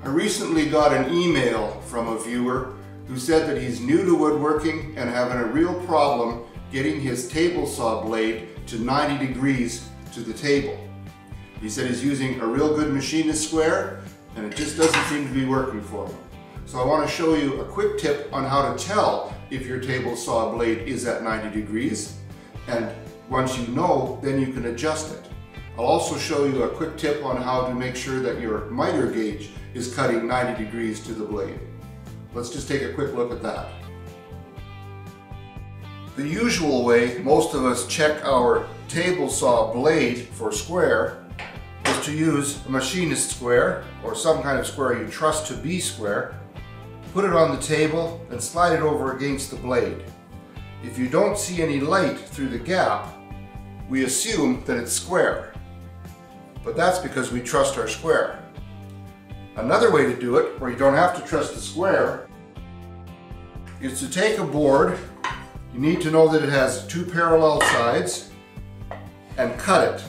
I recently got an email from a viewer who said that he's new to woodworking and having a real problem getting his table saw blade to 90 degrees to the table. He said he's using a real good machinist square and it just doesn't seem to be working for him. So I want to show you a quick tip on how to tell if your table saw blade is at 90 degrees, and once you know, then you can adjust it. I'll also show you a quick tip on how to make sure that your miter gauge is cutting 90 degrees to the blade. Let's just take a quick look at that. The usual way most of us check our table saw blade for square is to use a machinist square or some kind of square you trust to be square. Put it on the table and slide it over against the blade. If you don't see any light through the gap, we assume that it's square. But that's because we trust our square. Another way to do it, where you don't have to trust the square, is to take a board. You need to know that it has two parallel sides, and cut it.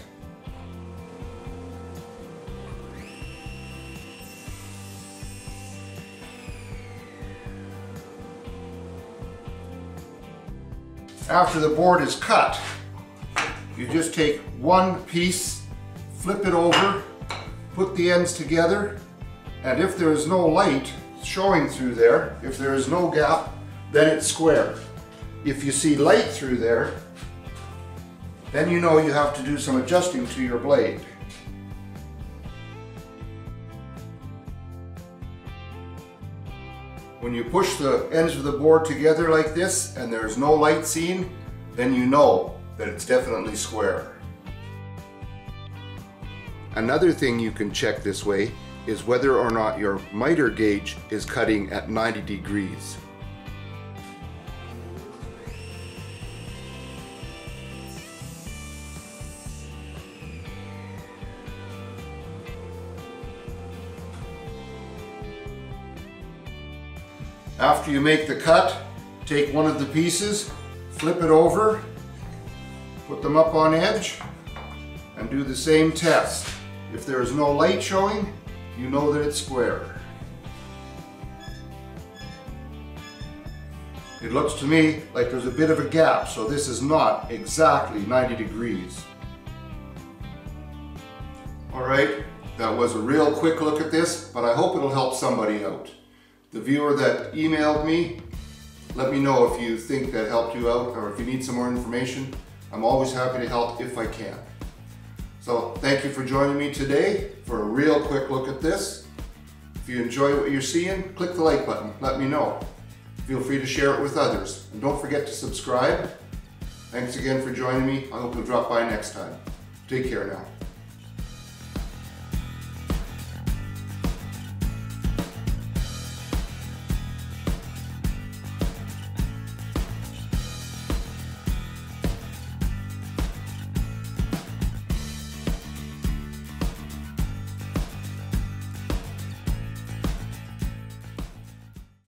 After the board is cut, you just take one piece, flip it over, put the ends together, and if there is no light showing through there, if there is no gap, then it's square. If you see light through there, then you know you have to do some adjusting to your blade. When you push the ends of the board together like this and there's no light seen, then you know that it's definitely square. Another thing you can check this way is whether or not your miter gauge is cutting at 90 degrees. After you make the cut, take one of the pieces, flip it over, put them up on edge, and do the same test. If there is no light showing, you know that it's square. It looks to me like there's a bit of a gap, so this is not exactly 90 degrees. Alright, that was a real quick look at this, but I hope it'll help somebody out. The viewer that emailed me, let me know if you think that helped you out or if you need some more information. I'm always happy to help if I can. So thank you for joining me today for a real quick look at this. If you enjoy what you're seeing, click the like button, let me know. Feel free to share it with others. And don't forget to subscribe. Thanks again for joining me. I hope you'll drop by next time. Take care now.